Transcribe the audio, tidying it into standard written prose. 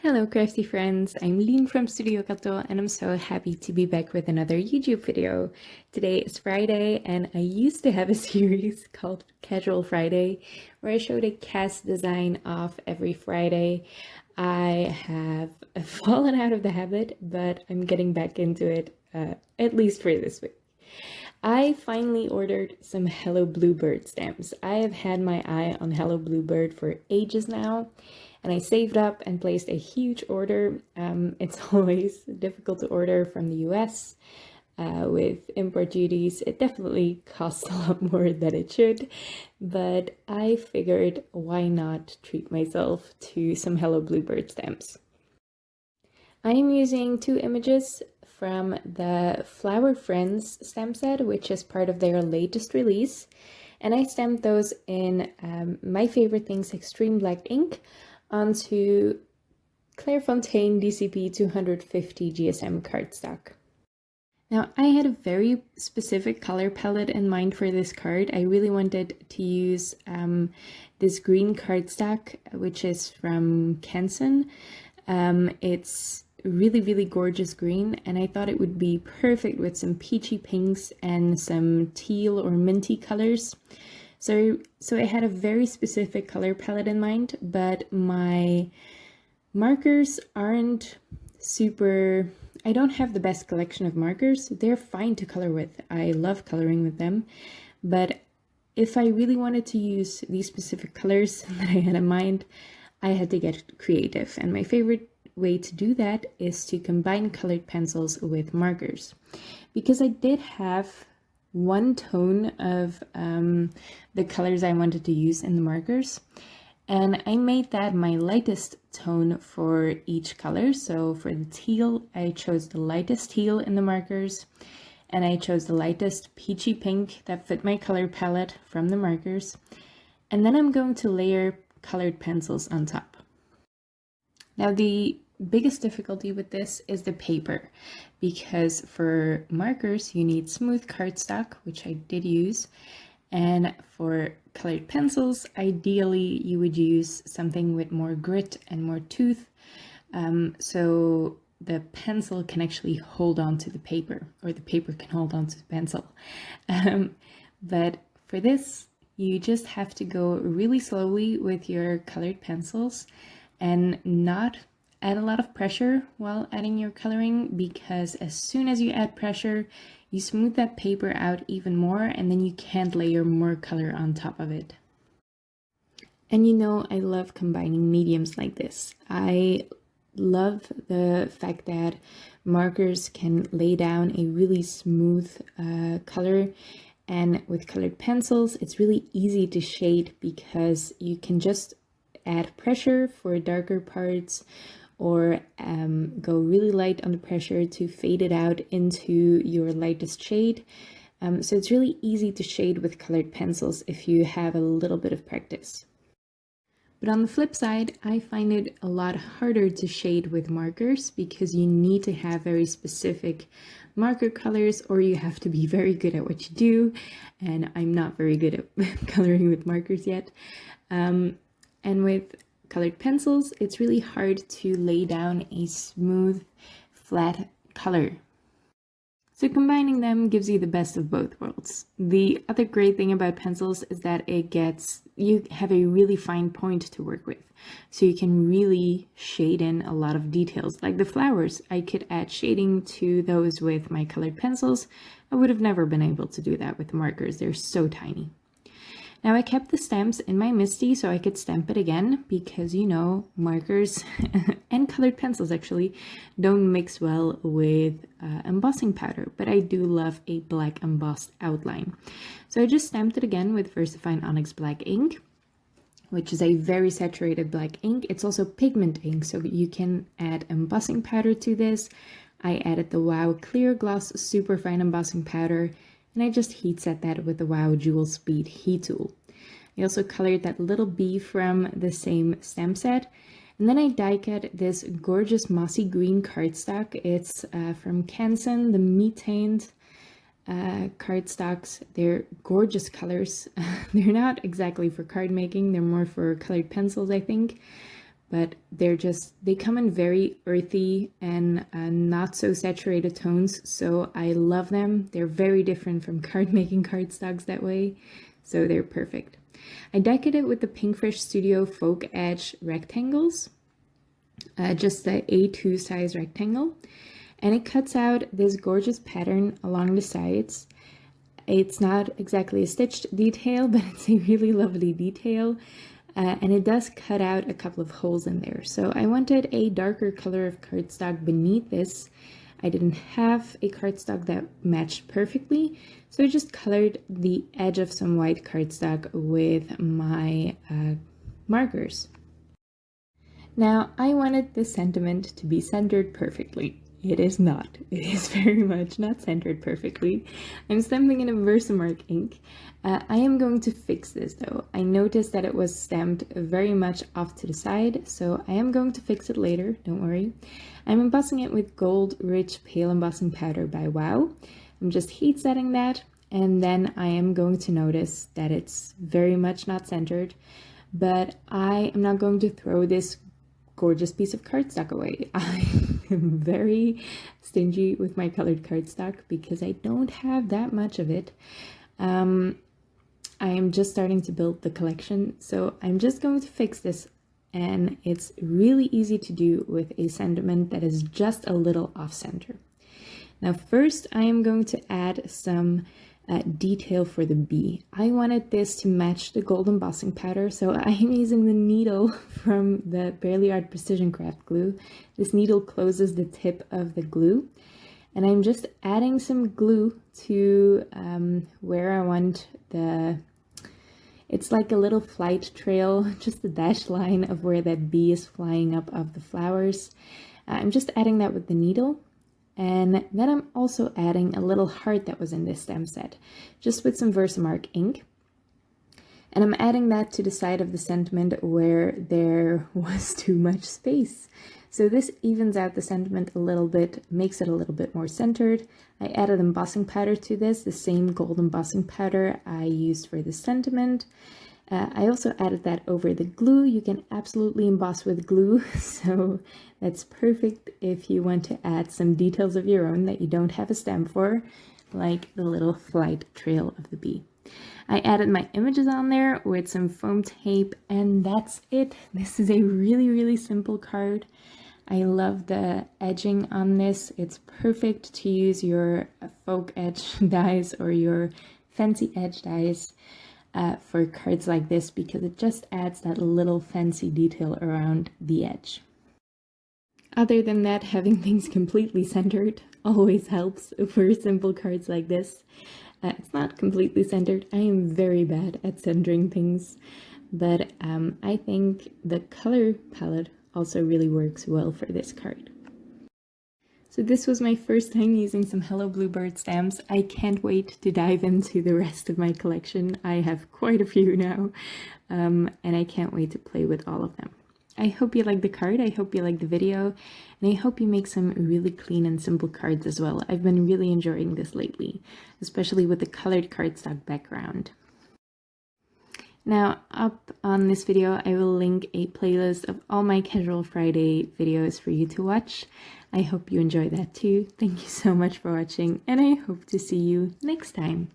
Hello crafty friends, I'm Lean from Studio Kato and I'm so happy to be back with another YouTube video. Today is Friday and I used to have a series called Casual Friday where I showed a cast design off every Friday. I have fallen out of the habit, but I'm getting back into it, at least for this week. I finally ordered some Hello Bluebird stamps. I have had my eye on Hello Bluebird for ages now, and I saved up and placed a huge order. It's always difficult to order from the US with import duties. It definitely costs a lot more than it should, but I figured why not treat myself to some Hello Bluebird stamps. I am using two images from the Flower Friends stamp set, which is part of their latest release. And I stamped those in My Favorite Things Extreme Black ink onto Clairefontaine DCP 250 GSM cardstock. Now, I had a very specific color palette in mind for this card. I really wanted to use this green cardstock, which is from Canson. It's really gorgeous green, and I thought it would be perfect with some peachy pinks and some teal or minty colors. So I had a very specific color palette in mind, but my markers aren't super... I don't have the best collection of markers. They're fine to color with. I love coloring with them, but if I really wanted to use these specific colors that I had in mind, I had to get creative, and my favorite way to do that is to combine colored pencils with markers, because I did have one tone of the colors I wanted to use in the markers, and I made that my lightest tone for each color. So for the teal, I chose the lightest teal in the markers, and I chose the lightest peachy pink that fit my color palette from the markers, and then I'm going to layer colored pencils on top. Now, the biggest difficulty with this is the paper, because for markers you need smooth cardstock, which I did use, and for colored pencils ideally you would use something with more grit and more tooth, so the pencil can actually hold on to the paper, or the paper can hold on to the pencil. But for this you just have to go really slowly with your colored pencils and not add a lot of pressure while adding your coloring, because as soon as you add pressure, you smooth that paper out even more, and then you can't layer more color on top of it. And you know, I love combining mediums like this. I love the fact that markers can lay down a really smooth color, and with colored pencils, it's really easy to shade because you can just add pressure for darker parts, or go really light on the pressure to fade it out into your lightest shade. So it's really easy to shade with colored pencils if you have a little bit of practice. But on the flip side, I find it a lot harder to shade with markers, because you need to have very specific marker colors, or you have to be very good at what you do, and I'm not very good at coloring with markers yet. And with colored pencils, it's really hard to lay down a smooth, flat color. So combining them gives you the best of both worlds. The other great thing about pencils is that you have a really fine point to work with. So you can really shade in a lot of details. Like the flowers, I could add shading to those with my colored pencils. I would have never been able to do that with markers. They're so tiny. Now I kept the stamps in my Misti so I could stamp it again, because you know, markers and colored pencils actually don't mix well with embossing powder, but I do love a black embossed outline. So I just stamped it again with Versafine Onyx black ink, which is a very saturated black ink. It's also pigment ink, so you can add embossing powder to this. I added the Wow Clear Gloss Superfine Embossing Powder, and I just heat set that with the Wow Jewel Speed heat tool. I also colored that little bee from the same stamp set, and then I die cut this gorgeous mossy green cardstock. It's from Canson, the Methane cardstocks. They're gorgeous colors. They're not exactly for card making, they're more for colored pencils, I think. but they come in very earthy and not so saturated tones, so I love them. They're very different from making cardstocks that way, so they're perfect. I decorated it with the Pinkfresh Studio Folk Edge rectangles, just the A2 size rectangle, and it cuts out this gorgeous pattern along the sides. It's not exactly a stitched detail, but it's a really lovely detail. And it does cut out a couple of holes in there. So I wanted a darker color of cardstock beneath this. I didn't have a cardstock that matched perfectly, so I just colored the edge of some white cardstock with my markers. Now, I wanted this sentiment to be centered perfectly. It is not. It is very much not centered perfectly. I'm stamping in a Versamark ink. I am going to fix this though. I noticed that it was stamped very much off to the side, so I am going to fix it later, don't worry. I'm embossing it with Gold Rich Pale Embossing Powder by Wow. I'm just heat setting that, and then I am going to notice that it's very much not centered, but I am not going to throw this gorgeous piece of cardstock away. I am very stingy with my colored cardstock because I don't have that much of it. I am just starting to build the collection, so I'm just going to fix this, and it's really easy to do with a sentiment that is just a little off center. Now first I am going to add some detail for the bee. I wanted this to match the gold embossing powder, so I am using the needle from the Barely Art Precision Craft glue. This needle closes the tip of the glue, and I'm just adding some glue to where I want it's like a little flight trail, just a dashed line of where that bee is flying up of the flowers. I'm just adding that with the needle. And then I'm also adding a little heart that was in this stamp set, just with some Versamark ink. And I'm adding that to the side of the sentiment where there was too much space. So this evens out the sentiment a little bit, makes it a little bit more centered. I added embossing powder to this, the same gold embossing powder I used for the sentiment. I also added that over the glue. You can absolutely emboss with glue, so that's perfect if you want to add some details of your own that you don't have a stamp for, like the little flight trail of the bee. I added my images on there with some foam tape, and that's it. This is a really, really simple card. I love the edging on this. It's perfect to use your folk edge dies or your fancy edge dies for cards like this, because it just adds that little fancy detail around the edge. Other than that, having things completely centered always helps for simple cards like this. It's not completely centered. I am very bad at centering things, but I think the color palette also really works well for this card. So this was my first time using some Hello Bluebird stamps. I can't wait to dive into the rest of my collection. I have quite a few now, and I can't wait to play with all of them. I hope you like the card, I hope you like the video, and I hope you make some really clean and simple cards as well. I've been really enjoying this lately, especially with the colored cardstock background. Now, up on this video, I will link a playlist of all my Casual Friday videos for you to watch. I hope you enjoy that too. Thank you so much for watching, and I hope to see you next time.